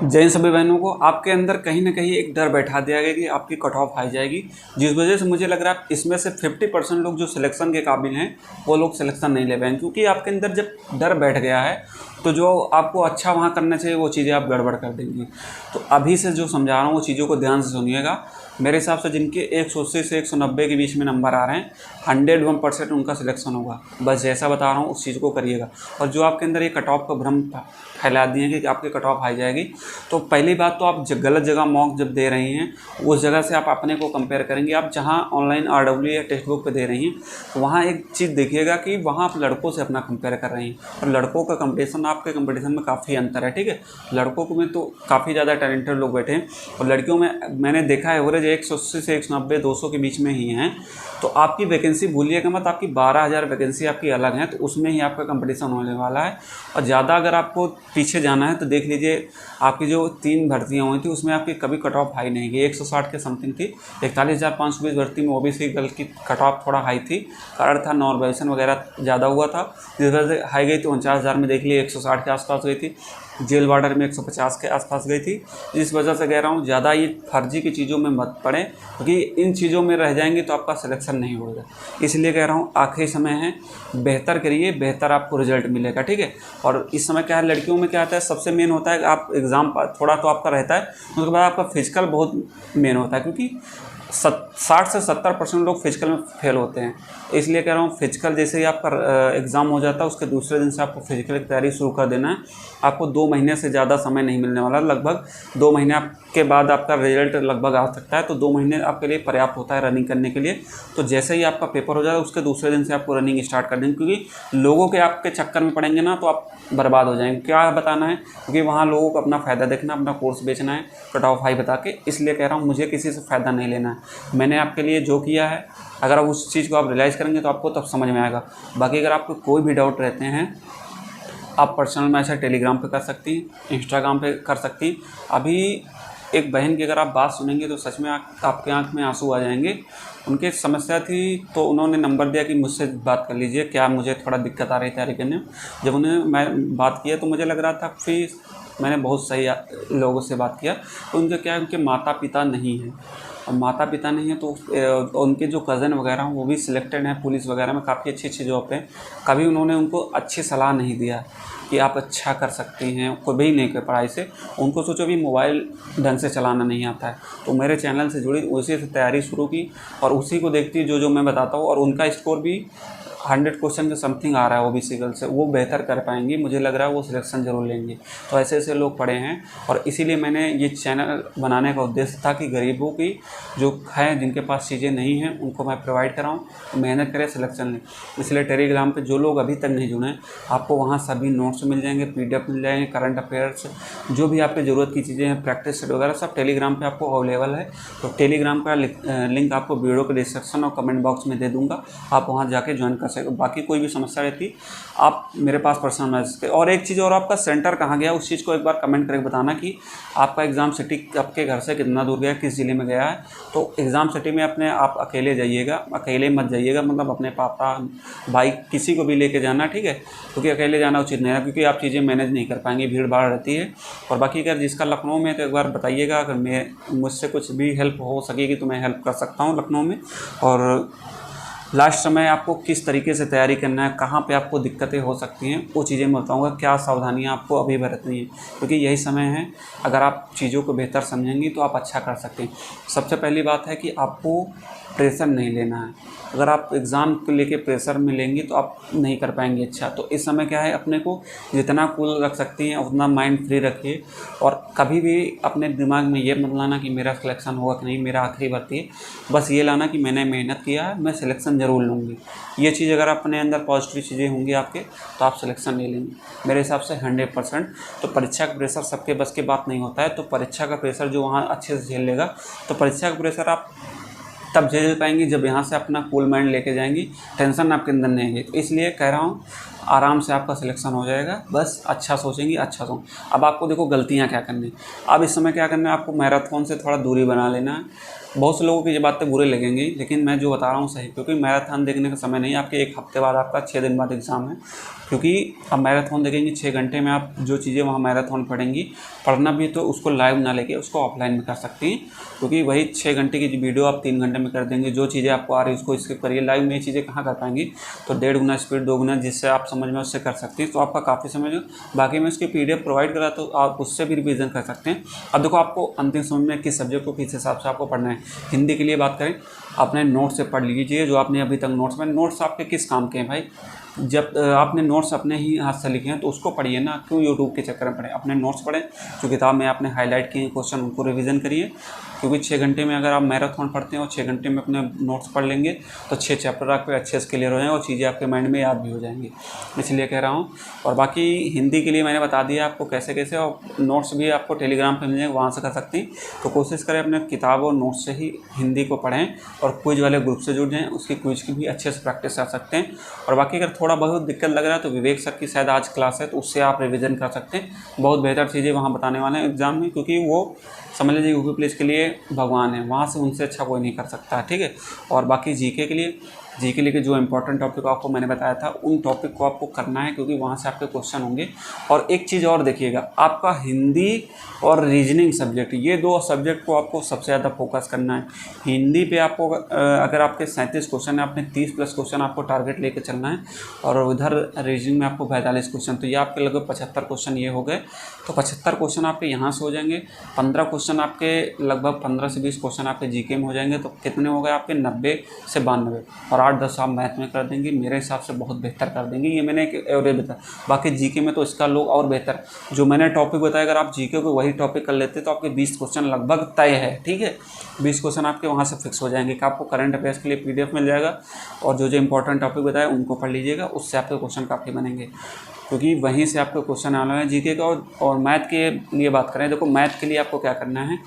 जैन सभी बहनों को आपके अंदर कहीं ना कहीं एक डर बैठा दिया गया कि आपकी कट ऑफ हाई जाएगी, जिस वजह से मुझे लग रहा है इसमें से 50% लोग जो सिलेक्शन के काबिल हैं वो लोग सिलेक्शन नहीं ले पाएंगे, क्योंकि आपके अंदर जब डर बैठ गया है तो जो आपको अच्छा वहाँ करना चाहिए वो चीज़ें आप गड़बड़ कर देंगी। तो अभी से जो समझा रहा हूँ वो चीज़ों को ध्यान से सुनिएगा। मेरे हिसाब से जिनके 180 से 190 के बीच में नंबर आ रहे हैं 101% उनका सिलेक्शन होगा। बस जैसा बता रहा हूँ उस चीज़ को करिएगा। और जो आपके अंदर ये कट ऑफ का भ्रम फैला दिए कि आपकी कट ऑफ हाई जाएगी, तो पहली बात तो आप गलत जगह मॉक जब दे रही हैं उस जगह से आप अपने को कंपेयर करेंगे। आप जहाँ ऑनलाइन RW या टेक्स्ट बुक पे दे रही हैं तो वहाँ एक चीज़ देखिएगा कि वहाँ आप लड़कों से अपना कंपेयर कर रही हैं, और लड़कों का कंपटीशन आपके कंपटीशन में काफ़ी अंतर है। ठीक है, लड़कों में तो काफ़ी ज़्यादा टैलेंटेड लोग बैठे हैं और लड़कियों में मैंने देखा है एवरेज 180 से 190 200 के बीच में ही हैं। तो आपकी वैकेंसी भूलिएगा मत, आपकी 12,000 वैकेंसी आपकी अलग है, तो उसमें ही आपका कंपटीशन होने वाला है। और ज़्यादा अगर आपको पीछे जाना है तो देख लीजिए आपकी जो 3 भर्तियाँ हुई थी उसमें आपकी कभी कट ऑफ हाई नहीं गई, 160 के समथिंग थी। 41,520 भर्ती में OBC गर्ल की कट ऑफ थोड़ा हाई थी, कारण था नॉर्मलाइजेशन वगैरह ज़्यादा हुआ था, जिस वजह से हाई गई। तो 49,000 में देख लिए 160 के आसपास गई थी, जेल वार्डर में 150 के आसपास गई थी। इस वजह से कह रहा हूँ ज़्यादा ये फर्जी की चीज़ों में मत पड़े, क्योंकि इन चीज़ों में रह जाएंगे तो आपका सिलेक्शन नहीं होगा। इसलिए कह रहा हूँ आखिरी समय है, बेहतर करिए, बेहतर आपको रिजल्ट मिलेगा। ठीक है, और इस समय क्या है, लड़कियों में क्या आता है, सबसे मेन होता है कि आप एग्ज़ाम थोड़ा तो आपका रहता है, उसके बाद आपका फिजिकल बहुत मेन होता है, क्योंकि 60 से 70% लोग फिजिकल में फेल होते हैं। इसलिए कह रहा हूँ फिजिकल जैसे ही आपका एग्ज़ाम हो जाता है उसके दूसरे दिन से आपको फिजिकल की तैयारी शुरू कर देना है। आपको 2 महीने से ज़्यादा समय नहीं मिलने वाला, लगभग 2 महीने के बाद आपका रिजल्ट लगभग आ सकता है। तो 2 महीने आपके लिए पर्याप्त होता है रनिंग करने के लिए। तो जैसे ही आपका पेपर हो जाए उसके दूसरे दिन से आपको रनिंग स्टार्ट कर देंगे, क्योंकि लोगों के आपके चक्कर में पड़ेंगे ना तो आप बर्बाद हो जाएंगे। क्या बताना है, क्योंकि वहाँ लोगों को अपना फ़ायदा देखना, अपना कोर्स बेचना है कट ऑफ हाई बता के। इसलिए कह रहा हूँ मुझे किसी से फ़ायदा नहीं लेना है। मैंने आपके लिए जो किया है, अगर आप उस चीज़ को आप रियलाइज़ करेंगे तो आपको तब समझ में आएगा। बाकी अगर आपको कोई भी डाउट रहते हैं आप पर्सनल मैसेज टेलीग्राम पे कर सकती हैं, इंस्टाग्राम पे कर सकती हैं। अभी एक बहन की अगर आप बात सुनेंगे तो सच में आपके आंख में आंसू आ जाएंगे। उनकी समस्या थी तो उन्होंने नंबर दिया कि मुझसे बात कर लीजिए, क्या मुझे थोड़ा दिक्कत आ रही तैयारी करने में। जब उन्हें मैं बात किया तो मुझे लग रहा था फिर मैंने बहुत सही लोगों से बात किया। तो उनके क्या है, उनके माता पिता नहीं हैं, और माता पिता नहीं है तो उनके जो कज़न वगैरह हैं वो भी सिलेक्टेड हैं पुलिस वगैरह में, काफ़ी अच्छी जॉब पे। कभी उन्होंने उनको अच्छी सलाह नहीं दिया कि आप अच्छा कर सकती हैं, कोई भी नहीं कर पढ़ाई से। उनको सोचो भी मोबाइल ढंग से चलाना नहीं आता है, तो मेरे चैनल से जुड़ी उसी से तैयारी शुरू की और उसी को देखती जो मैं बताता हूँ। और उनका स्कोर भी 100 क्वेश्चन के समथिंग आ रहा है OBC गर्ल से। वो बेहतर कर पाएंगी, मुझे लग रहा है वो सिलेक्शन ज़रूर लेंगे। तो ऐसे ऐसे लोग पढ़े हैं, और इसीलिए मैंने ये चैनल बनाने का उद्देश्य था कि गरीबों की जो हैं जिनके पास चीज़ें नहीं हैं उनको मैं प्रोवाइड कराऊँ, मेहनत करें, सिलेक्शन लें। इसलिए टेलीग्राम पर जो लोग अभी तक नहीं जुड़े हैं, आपको वहाँ सभी नोट्स मिल जाएंगे, PDF मिल जाएंगे, करंट अफेयर्स, जो भी आपकी ज़रूरत की चीज़ें हैं, प्रैक्टिस सेट वगैरह सब टेलीग्राम पर आपको अवेलेबल है। तो टेलीग्राम का लिंक आपको वीडियो के डिस्क्रिप्शन और कमेंट बॉक्स में दे दूँगा, आप वहाँ जाके ज्वाइन कर सकते। बाकी कोई भी समस्या रहती आप मेरे पास पर्सनल मैसेज। और एक चीज़ और, आपका सेंटर कहाँ गया उस चीज़ को एक बार कमेंट करके बताना कि आपका एग्ज़ाम सिटी आपके घर से कितना दूर गया, किस ज़िले में गया है। तो एग्ज़ाम सिटी में अपने आप अकेले जाइएगा, अकेले मत जाइएगा, मतलब अपने पापा भाई किसी को भी लेके जाना, ठीक है, क्योंकि अकेले जाना उचित नहीं है, क्योंकि आप चीज़ें मैनेज नहीं कर पाएंगे, भीड़ भाड़ रहती है। और बाकी अगर जिसका लखनऊ में तो एक बार बताइएगा, अगर मुझसे कुछ भी हेल्प हो सकेगी तो मैं हेल्प कर सकता हूँ लखनऊ में। और लास्ट समय आपको किस तरीके से तैयारी करना है, कहाँ पे आपको दिक्कतें हो सकती हैं, वो चीज़ें मैं बताऊँगा, क्या सावधानियाँ आपको अभी बरतनी है, क्योंकि यही समय है। अगर आप चीज़ों को बेहतर समझेंगी तो आप अच्छा कर सकते हैं। सबसे पहली बात है कि आपको प्रेशर नहीं लेना है। अगर आप एग्ज़ाम को लेके प्रेशर में लेंगी तो आप नहीं कर पाएंगे अच्छा। तो इस समय क्या है, अपने को जितना कूल रख सकती हैं उतना माइंड फ्री रखिए, और कभी भी अपने दिमाग में ये मत लाना कि मेरा सिलेक्शन होगा कि नहीं, मेरा आखिरी भर्ती है। बस ये लाना कि मैंने मेहनत किया है, मैं सिलेक्शन ज़रूर लूँगी। ये चीज़ अगर अपने अंदर पॉजिटिव चीज़ें होंगी आपके तो आप सिलेक्शन ले लेंगे मेरे हिसाब से 100%। तो परीक्षा का प्रेशर सबके बस की बात नहीं होता है, तो परीक्षा का प्रेशर जो वहाँ अच्छे से झेल लेगा, तो परीक्षा का प्रेशर आप तब झेल पाएंगी जब यहाँ से अपना कूल माइंड लेके जाएंगी, टेंशन आपके अंदर नहीं है। तो इसलिए कह रहा हूँ आराम से आपका सिलेक्शन हो जाएगा। बस अच्छा सोचेंगी, अच्छा अब आपको देखो गलतियाँ क्या करनी, अब इस समय क्या करना है, आपको मैराथन से थोड़ा दूरी बना लेना है। बहुत से लोगों की ये बातें बुरे लगेंगी, लेकिन मैं जो बता रहा हूँ सही, क्योंकि मैराथन देखने का समय नहीं है। आपके 1 हफ्ते बाद आपका 6 दिन बाद एग्ज़ाम है, क्योंकि अब मैराथन देखेंगे 6 घंटे में आप जो चीज़ें वहाँ मैराथन पढ़ेंगी, पढ़ना भी तो उसको लाइव ना लेके उसको ऑफलाइन में कर सकती हैं, क्योंकि वही 6 घंटे की वीडियो आप 3 घंटे में कर देंगे। जो चीज़ें आपको आ रही है उसको स्किप करिए, लाइव में ये चीज़ें कहाँ कर पाएंगी। तो 1.5 गुना स्पीड, 2 गुना जिससे आप समझ में उससे कर सकते हैं, तो आपका काफ़ी समय। बाकी मैं उसकी PDF प्रोवाइड करा, तो आप उससे भी रिवीजन कर सकते हैं। अब देखो आपको अंतिम समय में किस सब्जेक्ट को किस हिसाब से आपको पढ़ना है। हिंदी के लिए बात करें, अपने नोट्स से पढ़ लीजिए, जो आपने अभी तक नोट्स आपके किस काम के हैं भाई। जब आपने नोट्स अपने ही हाथ से लिखे हैं तो उसको पढ़िए ना, क्यों यूट्यूब के चक्कर में पढ़ें। अपने नोट्स पढ़ें, जो किताब में आपने हाईलाइट किए क्वेश्चन उनको रिवीजन करिए, क्योंकि 6 घंटे में अगर आप मैराथन पढ़ते हैं और 6 घंटे में अपने नोट्स पढ़ लेंगे तो 6 चैप्टर आपके अच्छे से क्लियर हो जाएंगे और चीज़ें आपके माइंड में याद भी हो जाएंगी, इसलिए कह रहा हूँ। और बाकी हिंदी के लिए मैंने बता दिया आपको कैसे कैसे, और नोट्स भी आपको टेलीग्राम पर मिल जाएंगे, वहाँ से कर सकते हैं। तो कोशिश करें अपने किताब और नोट्स से ही हिंदी को पढ़ें, और क्विज वाले ग्रुप से जुड़ जाएँ, उसकी क्विज की भी अच्छे से प्रैक्टिस कर सकते हैं। और बाकी अगर थोड़ा बहुत दिक्कत लग रहा है तो विवेक सर की शायद आज क्लास है, तो उससे आप रिवीजन कर सकते हैं। बहुत बेहतर चीज़ें वहाँ बताने वाले हैं एग्ज़ाम में, क्योंकि वो समझ लीजिए यूपी पुलिस के लिए भगवान है, वहाँ से उनसे अच्छा कोई नहीं कर सकता है, ठीक है। और बाकी जीके के लिए जो इंपॉर्टेंट टॉपिक आपको मैंने बताया था, उन टॉपिक को आपको करना है, क्योंकि वहाँ से आपके क्वेश्चन होंगे। और एक चीज़ और देखिएगा, आपका हिंदी और रीजनिंग सब्जेक्ट, ये 2 सब्जेक्ट को आपको सबसे ज़्यादा फोकस करना है। हिंदी पे आपको अगर आपके 37 क्वेश्चन है, आपने 30+ क्वेश्चन आपको टारगेट लेके चलना है, और उधर रीजनिंग में आपको 45 क्वेश्चन, तो ये आपके लगभग 75 क्वेश्चन ये हो गए। तो 75 क्वेश्चन आपके यहाँ से हो जाएंगे, 15 क्वेश्चन आपके लगभग 15 से 20 क्वेश्चन आपके जीके में हो जाएंगे। तो कितने हो गए आपके 90 से 92, और 8-10 आप मैथ में कर देंगे, मेरे हिसाब से बहुत बेहतर कर देंगे। ये मैंने एक एवरेज बताया, बाकी जीके में तो इसका लोग और बेहतर, जो मैंने टॉपिक बताया, अगर आप जीके को वही टॉपिक कर लेते तो आपके 20 क्वेश्चन लगभग तय है, ठीक है। 20 क्वेश्चन आपके वहाँ से फिक्स हो जाएंगे कि आपको करंट अफेयर्स के लिए PDF मिल जाएगा, और जो इंपॉर्टेंट टॉपिक बताया उनको पढ़ लीजिएगा, उससे आपके क्वेश्चन काफ़ी बनेंगे, क्योंकि वहीं से आपको क्वेश्चन आना है जीके का। और मैथ के लिए बात करें, देखो मैथ के लिए आपको क्या करना है,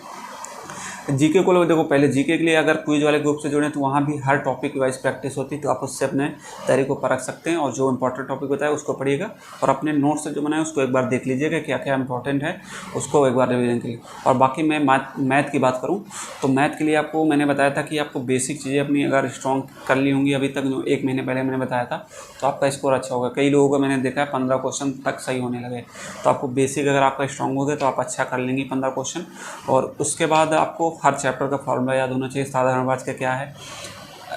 जीके को लोग देखो, पहले जीके के लिए अगर क्विज वाले ग्रुप से जुड़े तो वहाँ भी हर टॉपिक वाइज प्रैक्टिस होती है, तो आप उससे अपने तैयारी को परख सकते हैं। और जो इंपॉर्टेंट टॉपिक होता है उसको पढ़िएगा, और अपने नोट्स से जो बनाए उसको एक बार देख लीजिएगा क्या क्या इंपॉर्टेंट है, उसको एक बार रिवीजन करिए। और बाकी मैं मैथ की बात करूँ तो मैथ के लिए आपको मैंने बताया था कि आपको बेसिक चीज़ें अपनी अगर स्ट्रॉन्ग कर ली होंगी अभी तक, जो 1 महीने पहले मैंने बताया था, तो आपका स्कोर अच्छा होगा। कई लोगों को मैंने देखा है 15 क्वेश्चन तक सही होने लगे। तो आपको बेसिक अगर आपका स्ट्रॉन्ग हो गया तो आप अच्छा कर लेंगे 15 क्वेश्चन। और उसके बाद आपको हर चैप्टर का फॉर्मूला याद होना चाहिए। साधारणवाद का क्या है,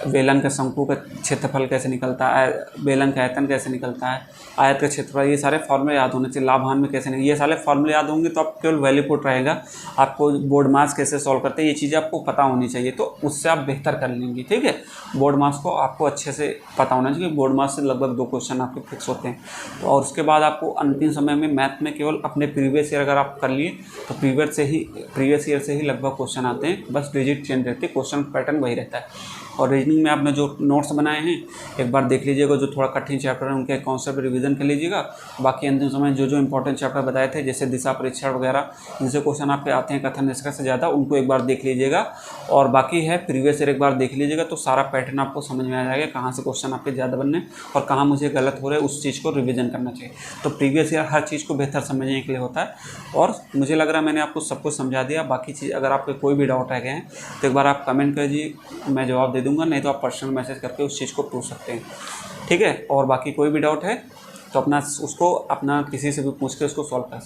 बेलन का शंकु का क्षेत्रफल कैसे निकलता है, बेलन का आयतन कैसे निकलता है, आयत का क्षेत्रफल, ये सारे फॉर्मूले याद होने चाहिए। लाभांश में कैसे नहीं, ये सारे फॉर्मूले याद होंगे तो आप केवल वैल्यू पुट रहेगा। आपको बोर्ड मास कैसे सॉल्व करते हैं ये चीज़ें आपको पता होनी चाहिए, तो उससे आप बेहतर कर लेंगे, ठीक है। बोर्ड मास को आपको अच्छे से पता होना चाहिए, बोर्ड मास से लगभग 2 क्वेश्चन आपके फिक्स होते हैं। तो और उसके बाद आपको अंतिम समय में मैथ में केवल अपने प्रीवियस ईयर अगर आप कर लिए तो प्रीवियस ईयर से ही लगभग क्वेश्चन आते हैं, बस डिजिट चेंज रहती है, क्वेश्चन पैटर्न वही रहता है। और रीजनिंग में आपने जो नोट्स बनाए हैं एक बार देख लीजिएगा, जो थोड़ा कठिन चैप्टर है उनके कॉन्सेप्ट रिवीजन कर लीजिएगा। बाकी अंतिम समय जो इंपॉर्टेंट चैप्टर बताए थे, जैसे दिशा परीक्षण वगैरह, जिनसे क्वेश्चन आपके आते हैं कथन निष्कर्ष से ज़्यादा, उनको एक बार देख लीजिएगा। और बाकी है प्रीवियस ईयर एक बार देख लीजिएगा, तो सारा पैटर्न आपको समझ में आ जाएगा, कहाँ से क्वेश्चन आपके ज़्यादा बनने और कहाँ मुझे गलत हो रहे हैं, उस चीज़ को रिविजन करना चाहिए। तो प्रीवियस ईयर हर चीज़ को बेहतर समझने के लिए होता है। और मुझे लग रहा है मैंने आपको सब कुछ समझा दिया। बाकी चीज़ अगर आपके कोई भी डाउट रह गए हैं तो एक बार आप कमेंट कीजिए, मैं जवाब दे दूँगा, नहीं तो आप पर्सनल मैसेज करके उस चीज़ को पूछ सकते हैं, ठीक है। और बाकी कोई भी डाउट है तो अपना उसको अपना किसी से भी पूछ के उसको सॉल्व कर सकते हैं।